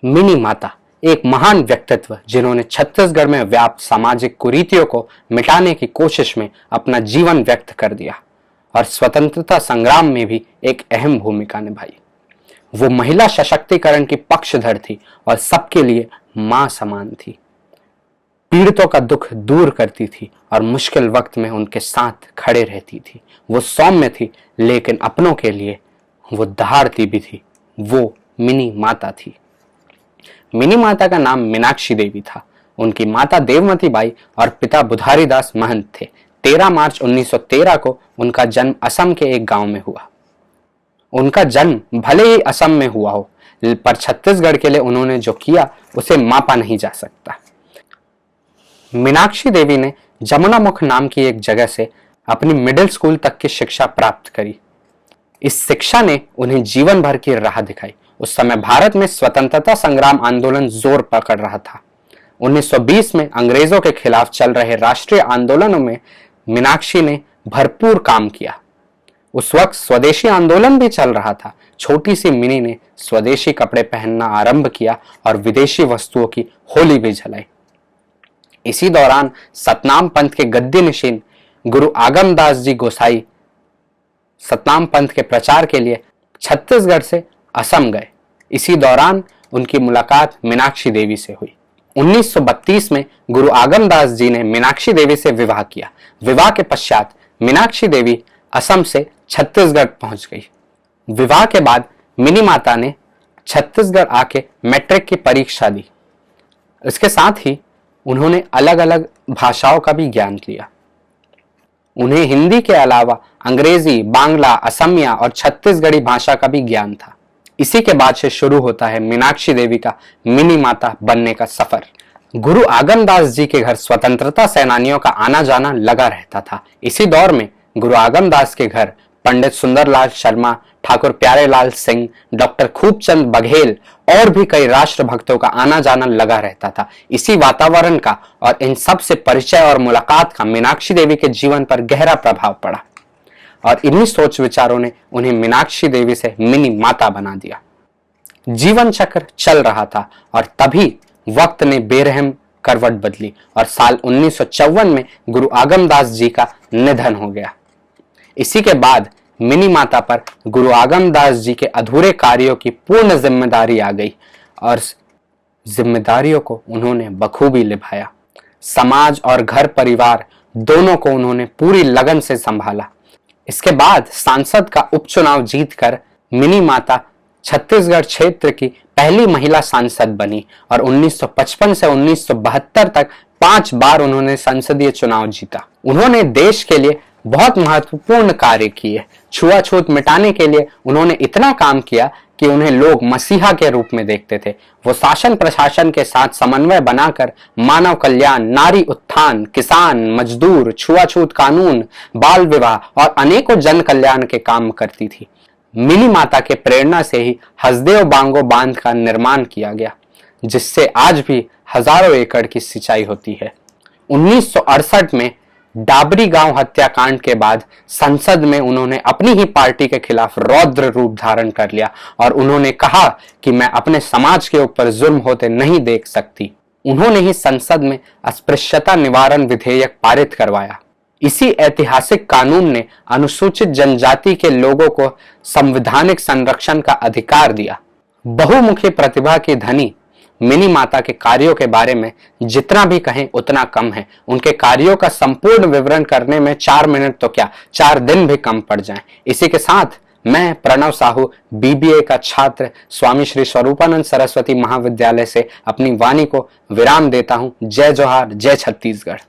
Mini माता एक महान व्यक्तित्व जिन्होंने छत्तीसगढ़ में व्याप्त सामाजिक कुरीतियों को मिटाने की कोशिश में अपना जीवन व्यक्त कर दिया और स्वतंत्रता संग्राम में भी एक अहम भूमिका निभाई। वो महिला सशक्तिकरण की पक्षधर थी और सबके लिए मां समान थी। पीड़ितों का दुख दूर करती थी और मुश्किल वक्त में उनके साथ खड़े रहती थी। वो सौम्य थी लेकिन अपनों के लिए वो दहाड़ती भी थी। वो मिनी माता थी। मिनी माता का नाम मीनाक्षी देवी था। उनकी माता देवमती बाई और पिता बुधारीदास महंत थे। 13 मार्च 1913 को उनका जन्म असम के एक गांव में हुआ। उनका जन्म भले ही असम में हुआ हो, पर छत्तीसगढ़ के लिए उन्होंने जो किया उसे मापा नहीं जा सकता। मीनाक्षी देवी ने जमुनामुख नाम की एक जगह से अपनी मिडिल स्कूल तक की शिक्षा प्राप्त करी। इस शिक्षा ने उन्हें जीवन भर की राह दिखाई। उस समय भारत में स्वतंत्रता संग्राम आंदोलन जोर पकड़ रहा था। 1920 में अंग्रेजों के खिलाफ चल रहे राष्ट्रीय आंदोलनों में मीनाक्षी ने भरपूर काम किया। उस वक्त स्वदेशी आंदोलन भी चल रहा था। छोटी सी मिनी ने स्वदेशी कपड़े पहनना आरंभ किया और विदेशी वस्तुओं की होली भी जलाई। इसी दौरान सतनाम पंथ के गद्दी नशीन गुरु आगमदास जी गोसाई सतनाम पंथ के प्रचार के लिए छत्तीसगढ़ से असम गए। इसी दौरान उनकी मुलाकात मीनाक्षी देवी से हुई। 1932 में गुरु आगमदास जी ने मीनाक्षी देवी से विवाह किया। विवाह के पश्चात मीनाक्षी देवी असम से छत्तीसगढ़ पहुंच गई। विवाह के बाद मिनी माता ने छत्तीसगढ़ आके मैट्रिक की परीक्षा दी। इसके साथ ही उन्होंने अलग अलग भाषाओं का भी ज्ञान लिया। उन्हें हिंदी के अलावा अंग्रेजी, बांग्ला, असमिया और छत्तीसगढ़ी भाषा का भी ज्ञान था। इसी के बाद से शुरू होता है मीनाक्षी देवी का मिनी माता बनने का सफर। गुरु आगमदास जी के घर स्वतंत्रता सेनानियों का आना जाना लगा रहता था। इसी दौर में गुरु आगमदास के घर पंडित सुंदरलाल शर्मा, ठाकुर प्यारेलाल सिंह, डॉक्टर खूबचंद बघेल और भी कई राष्ट्र भक्तों का आना जाना लगा रहता था। इसी वातावरण का और इन सब से परिचय और मुलाकात का मीनाक्षी देवी के जीवन पर गहरा प्रभाव पड़ा और इन्हीं सोच विचारों ने उन्हें मीनाक्षी देवी से मिनी माता बना दिया। जीवन चक्र चल रहा था और तभी वक्त ने बेरहम करवट बदली और साल 1954 में गुरु आगमदास जी का निधन हो गया। इसी के बाद मिनी माता पर गुरु आगमदास जी के अधूरे कार्यों की पूर्ण जिम्मेदारी आ गई और जिम्मेदारियों को उन्होंने बखूबी निभाया। समाज और घर परिवार दोनों को उन्होंने पूरी लगन से संभाला। इसके बाद सांसद का उपचुनाव जीतकर मिनी माता छत्तीसगढ़ क्षेत्र की पहली महिला सांसद बनी और 1955 से 1972 तक 5 बार उन्होंने संसदीय चुनाव जीता। उन्होंने देश के लिए बहुत महत्वपूर्ण कार्य किए। छुआछूत मिटाने के लिए उन्होंने इतना काम किया कि उन्हें लोग मसीहा के रूप में देखते थे। वो शासन प्रशासन के साथ समन्वय बनाकर मानव कल्याण, नारी उत्थान, किसान, मजदूर, छुआछूत कानून, बाल विवाह और अनेकों जन कल्याण के काम करती थी। मिनी माता के प्रेरणा से ही हसदेव बांगो बांध का निर्माण किया गया, जिससे आज भी हजारों एकड़ की सिंचाई होती है। 1968 में डाबरी गांव हत्याकांड के बाद संसद में उन्होंने अपनी ही पार्टी के खिलाफ रौद्र रूप धारण कर लिया और उन्होंने कहा कि मैं अपने समाज के ऊपर जुल्म होते नहीं देख सकती। उन्होंने ही संसद में अस्पृश्यता निवारण विधेयक पारित करवाया। इसी ऐतिहासिक कानून ने अनुसूचित जनजाति के लोगों को संवैधानिक संरक्षण का अधिकार दिया। बहुमुखी प्रतिभा की धनी मिनी माता के कार्यों के बारे में जितना भी कहें उतना कम है। उनके कार्यों का संपूर्ण विवरण करने में 4 मिनट तो क्या 4 दिन भी कम पड़ जाएं। इसी के साथ मैं प्रणव साहू बीबीए का छात्र स्वामी श्री स्वरूपानंद सरस्वती महाविद्यालय से अपनी वाणी को विराम देता हूं। जय जोहार, जय छत्तीसगढ़।